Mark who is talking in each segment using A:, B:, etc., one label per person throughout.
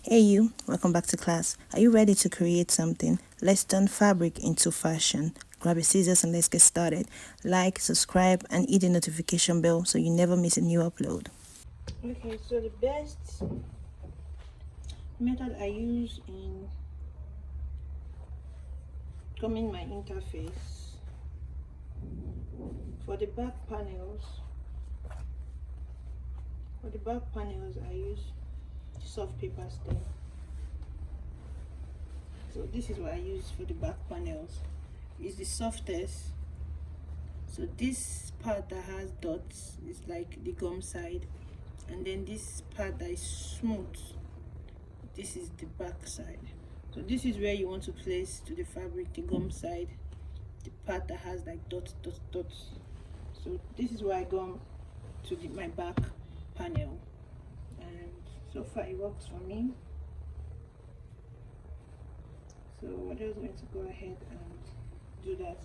A: Hey you, welcome back to class. Are you ready to create something? Let's turn fabric into fashion. Grab your scissors and let's get started. Like, subscribe, and hit the notification bell so you never miss a new upload. Okay, so the best method I use in gumming my interface for the back panels, I use soft paper stain. So this is what I use for the back panels. It's the softest. So this part that has dots is like the gum side, and then this part that is smooth, this is the back side. So this is where you want to place to the fabric the gum side, the part that has like dots. So this is where I gum to my back panel, and so far it works for me. So we're just going to go ahead and do that.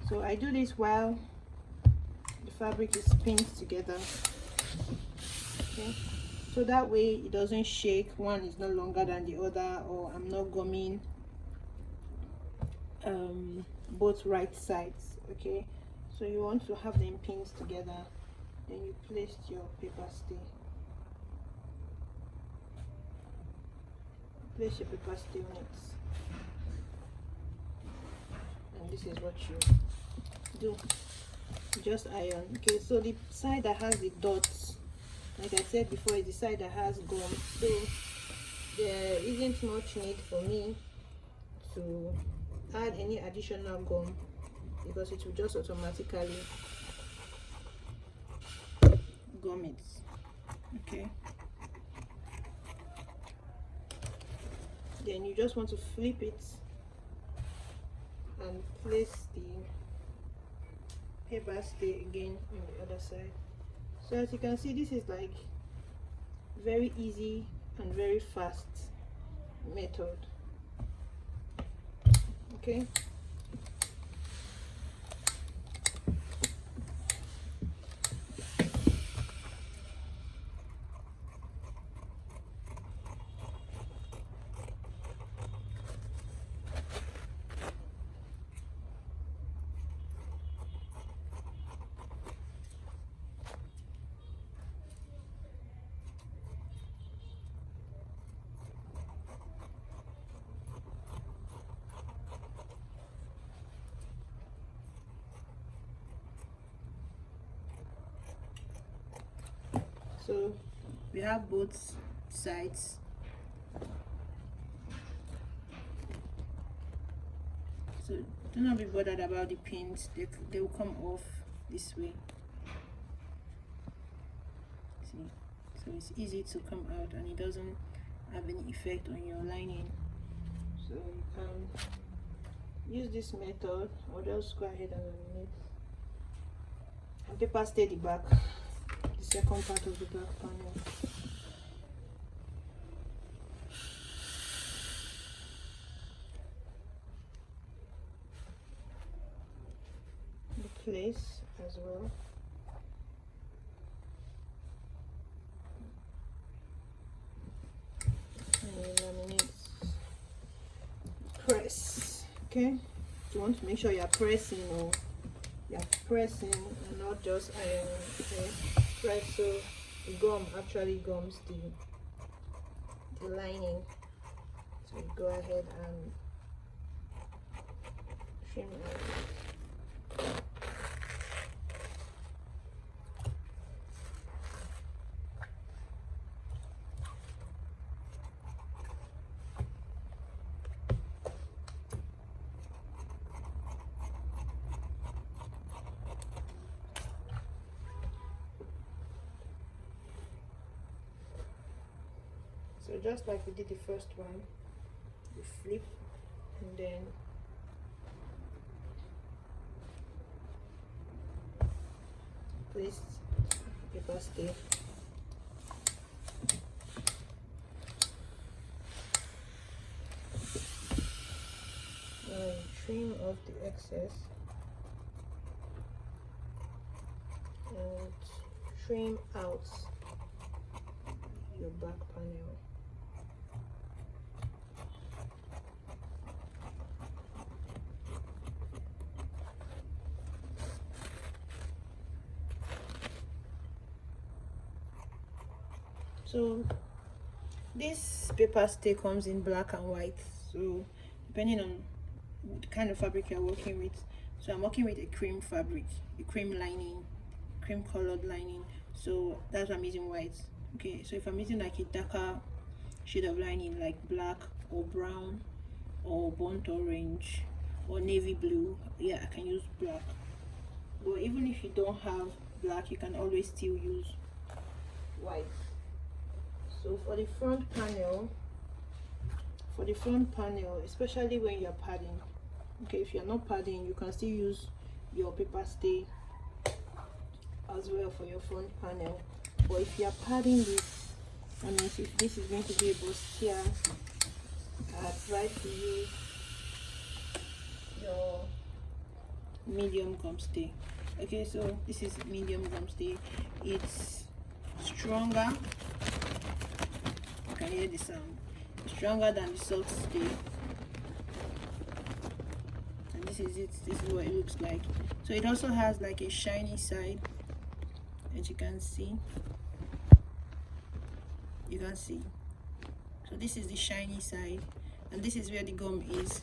A: So I do this while the fabric is pinned together. Okay, so that way it doesn't shake, one is no longer than the other, or I'm not gumming both right sides. Okay, so you want to have them pinned together, then you place your paper stay. Place your paper stay on it, and this is what you do. Just iron. Okay, so the side that has the dots, like I said before, is the side that has gum, so there isn't much need for me to add any additional gum because it will just automatically gum it. Okay, then you just want to flip it and place the paper stay again on the other side. So as you can see, this is like very easy and very fast method. Okay, so we have both sides. So do not be bothered about the pins, they will come off this way. See, so it's easy to come out and it doesn't have any effect on your lining. So you can use this method, or just go ahead and laminate and paper stay the back, the second part of the back panel. The place as well. And you laminate, press. Okay, you want to make sure you're pressing, or you're pressing and not just iron. Okay, press so the gum actually gums the lining. So you go ahead and trim it. So just like we did the first one, you flip and then place paper stay. Now you trim off the excess and trim out your back panel. So this paper stay comes in black and white, so depending on the kind of fabric you're working with. So I'm working with a cream fabric, a cream lining, cream colored lining, so that's why I'm using white. Okay, so if I'm using like a darker shade of lining like black or brown or burnt orange or navy blue, yeah, I can use black. But even if you don't have black, you can always still use white. So for the front panel, especially when you're padding, okay, if you're not padding, you can still use your paper stay as well for your front panel. But if you're padding this, I mean, if this is going to be a bustier, I advise to use your medium gum stay. Okay, so this is medium gum stay. It's stronger. You can hear the sound. It's stronger than the soft stay. And this is it. This is what it looks like. So it also has like a shiny side, as you can see. You can see. So this is the shiny side, and this is where the gum is.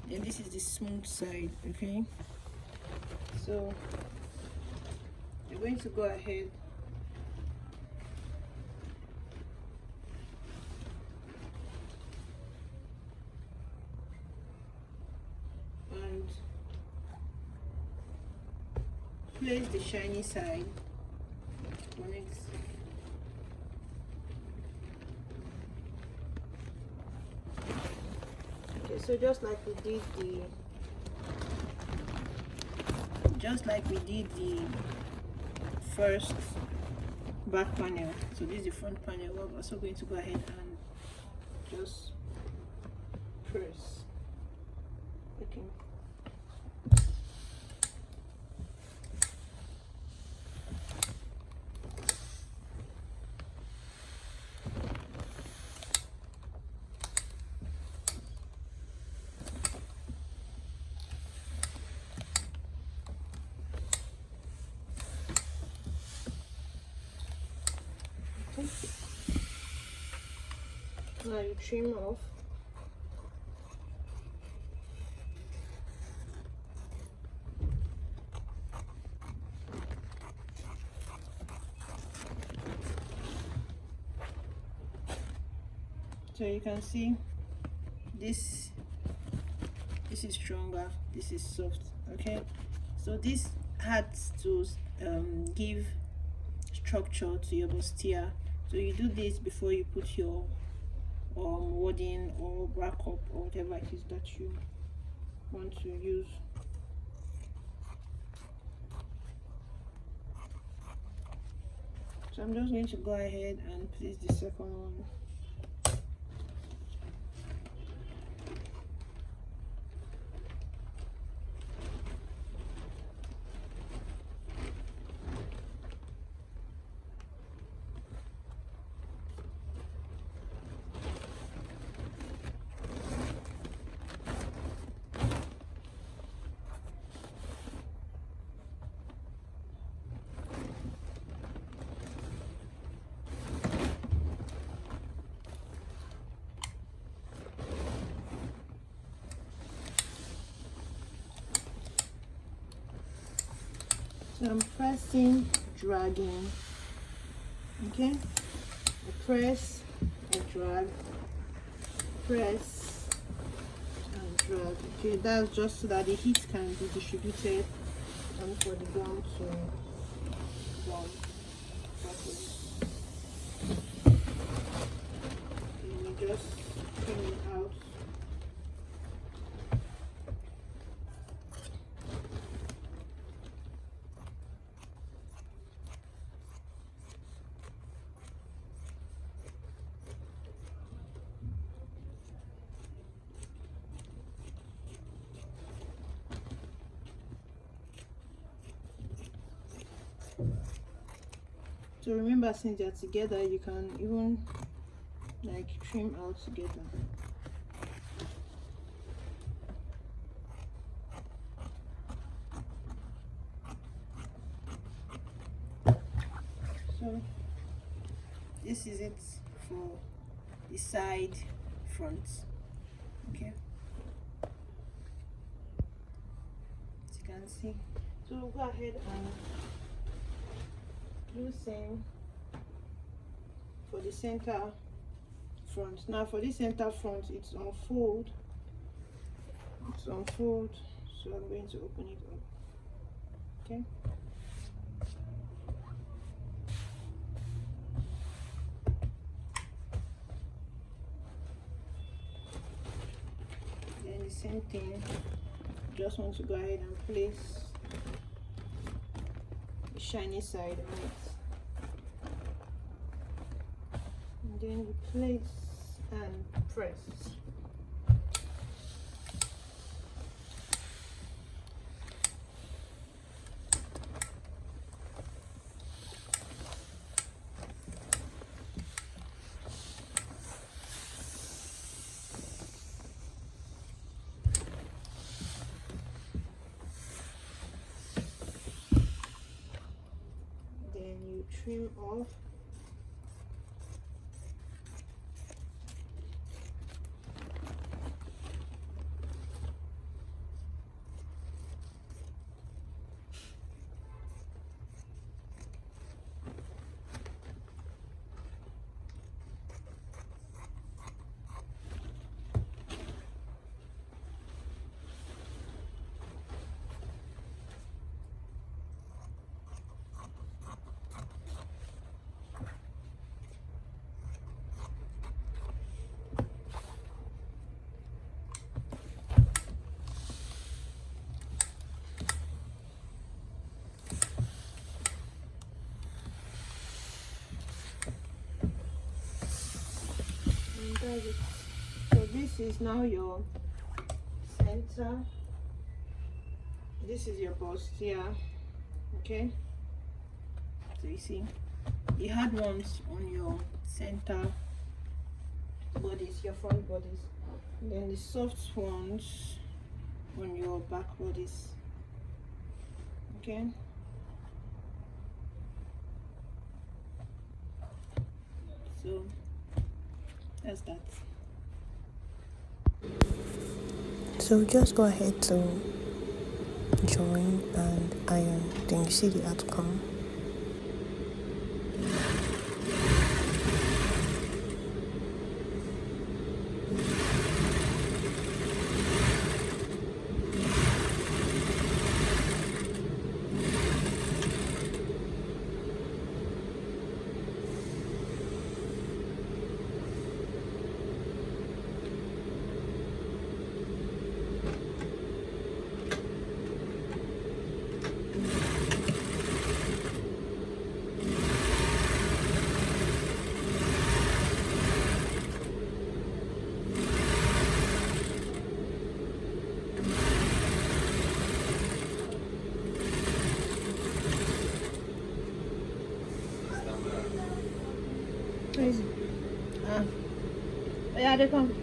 A: Then this is the smooth side. Okay. So we're going to go ahead and place the shiny side on it. Okay, so just like we did the first back panel, so this is the front panel. We're also going to go ahead and just press. Okay. Now you trim off. So you can see this is stronger, this is soft. Okay, so this has to give structure to your bustier. So you do this before you put your wadding or wrap up or whatever it is that you want to use. So I'm just going to go ahead and place the second one. So I'm pressing, dragging. Okay, I press and drag, press and drag. Okay, that's just so that the heat can be distributed and for the gum to gum properly. And you just trim it out. So remember, since they're together, you can even like trim out together. So this is it for the side front. Okay, as you can see. So we'll go ahead and do same for the center front. Now for the center front, it's unfold. So I'm going to open it up. Okay, then the same thing, just want to go ahead and place the shiny side on it, and then you place and press. You trim off does it. So this is now your center. This is your bustier. Okay, so you see the hard ones on your center bodies, your front bodies, and then the soft ones on your back bodies. Okay, so that's that.
B: So just go ahead to join and iron, then you see the outcome.
A: Crazy. Yeah, they come.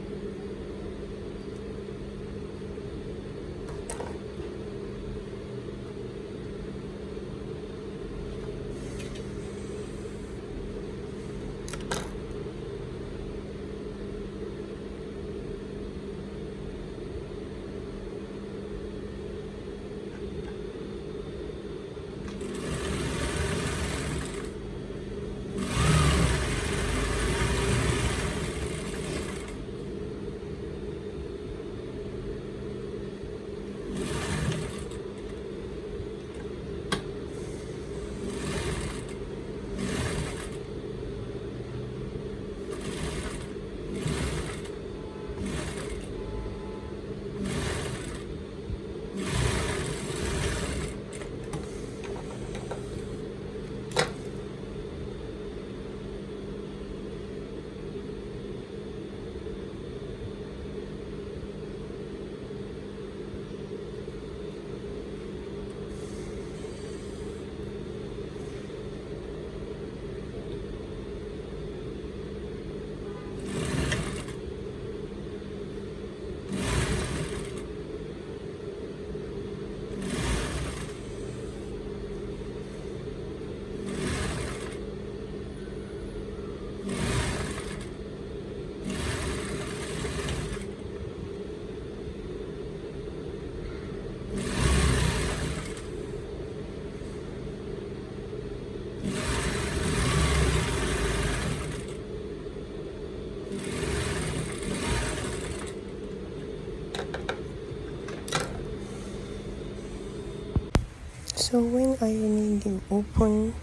B: So when ironing, you open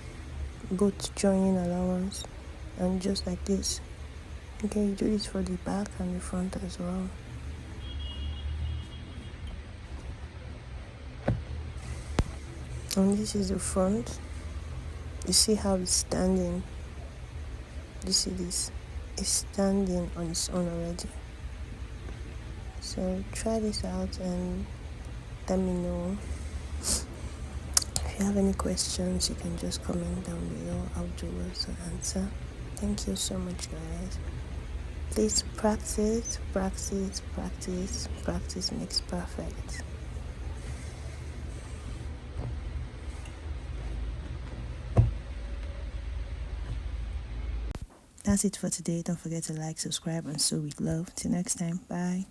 B: both joining allowance, and just like this. Okay, you do this for the back and the front as well. And this is the front. You see how it's standing. You see this? It's standing on its own already. So try this out and let me know. If you have any questions, you can just comment down below. I'll do well to answer. Thank you so much, guys. Please practice, practice, practice. Practice makes perfect. That's it for today. Don't forget to like, subscribe, and sew with love. Till next time. Bye.